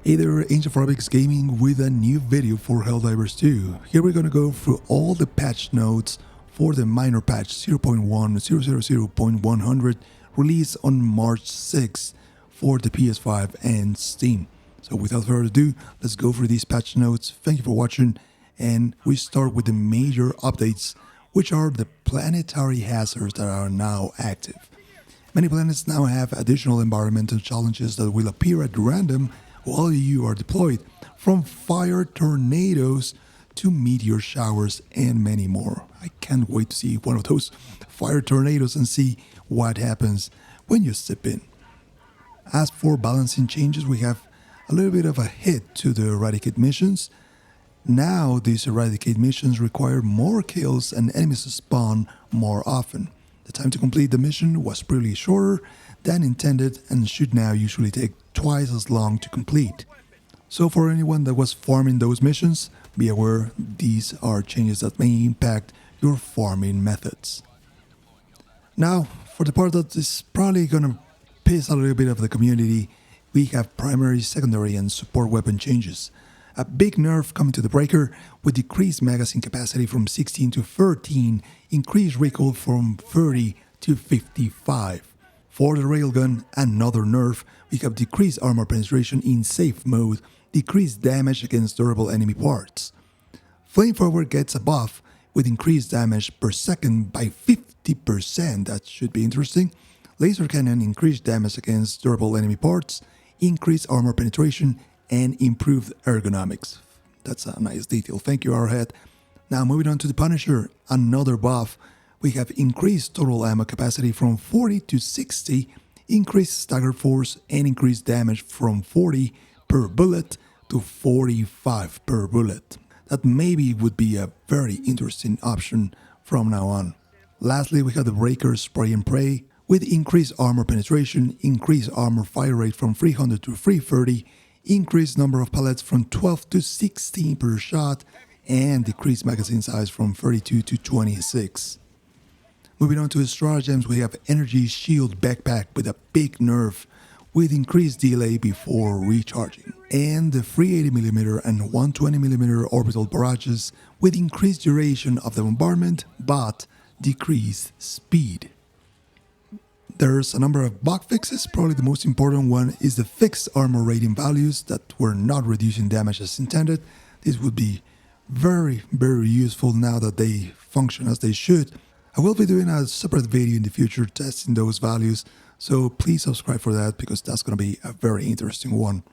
Hey there, Angel Fabrics Gaming with a new video for Helldivers 2. Here we're gonna go through all the patch notes for the minor patch 0.1.000.100 released on March 6th for the PS5 and Steam. So without further ado, let's go through these patch notes. Thank you for watching, and we start with the major updates, which are the planetary hazards that are now active. Many planets now have additional environmental challenges that will appear at random while you are deployed, from fire tornadoes to meteor showers and many more. I can't wait to see one of those fire tornadoes and see what happens when you step in. As for balancing changes, we have a little bit of a hit to the Eradicate Missions. Now these Eradicate Missions require more kills and enemies spawn more often. The time to complete the mission was pretty shorter than intended and should now usually take twice as long to complete. So for anyone that was farming those missions, be aware these are changes that may impact your farming methods. Now, for the part that is probably gonna piss a little bit of the community, we have primary, secondary and support weapon changes. A big nerf coming to the breaker with decreased magazine capacity from 16 to 13, increased recoil from 30 to 55. For the Railgun, another nerf, we have decreased armor penetration in safe mode, decreased damage against durable enemy parts. Flamethrower gets a buff with increased damage per second by 50%, that should be interesting. Laser Cannon increased damage against durable enemy parts, increased armor penetration, and improved ergonomics. That's a nice detail, thank you Arrowhead. Now moving on to the Punisher, another buff. We have increased total ammo capacity from 40 to 60, increased stagger force, and increased damage from 40 per bullet to 45 per bullet. That maybe would be a very interesting option from now on. Lastly, we have the Breaker Spray and Pray with increased armor penetration, increased armor fire rate from 300 to 330, increased number of pellets from 12 to 16 per shot, and decreased magazine size from 32 to 26. Moving on to the stratagems, we have Energy Shield Backpack with a big nerf with increased delay before recharging, and the 380mm and 120mm orbital barrages with increased duration of the bombardment but decreased speed. There's a number of bug fixes. Probably the most important one is the fixed armor rating values that were not reducing damage as intended. This would be very useful now that they function as they should. I will be doing a separate video in the future testing those values, so please subscribe for that because that's going to be a very interesting one.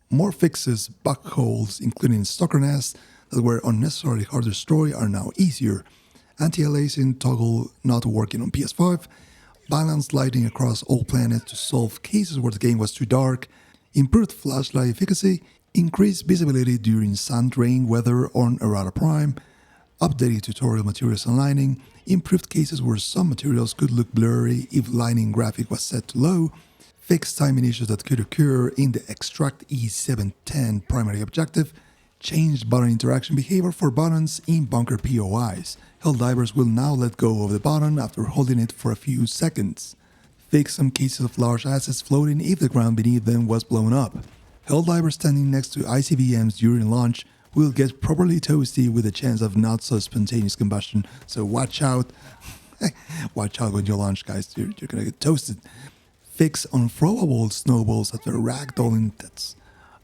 More fixes, bug holes, including stalker nests that were unnecessarily hard to destroy are now easier. Anti-aliasing toggle not working on PS5, balanced lighting across all planets to solve cases where the game was too dark, improved flashlight efficacy, increased visibility during sun rain weather on Errata Prime, updated tutorial materials and lining, improved cases where some materials could look blurry if lining graphic was set to low, fixed timing issues that could occur in the Extract E710 primary objective, changed button interaction behavior for buttons in bunker POIs. Helldivers will now let go of the button after holding it for a few seconds. Fix some cases of large assets floating if the ground beneath them was blown up. Helldivers standing next to ICBMs during launch will get properly toasty with a chance of not so spontaneous combustion, so watch out. Watch out when you launch, guys, you're gonna get toasted. Fix unthrowable snowballs after ragdolling, that's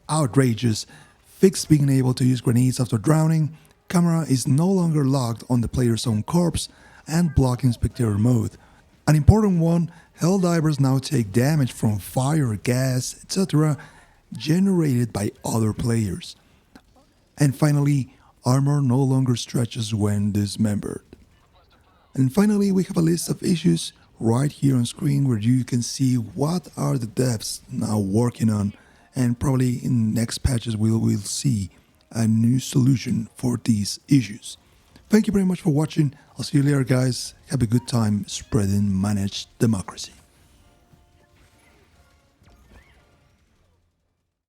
outrageous. Fix being able to use grenades after drowning. Camera is no longer locked on the player's own corpse and blocking spectator mode. An important one, Helldivers now take damage from fire, gas, etc. generated by other players. And finally, armor no longer stretches when dismembered. And finally, we have a list of issues right here on screen where you can see what are the devs now working on, and probably in next patches we'll see a new solution for these issues. Thank you very much for watching. I'll see you later, guys. Have a good time spreading managed democracy.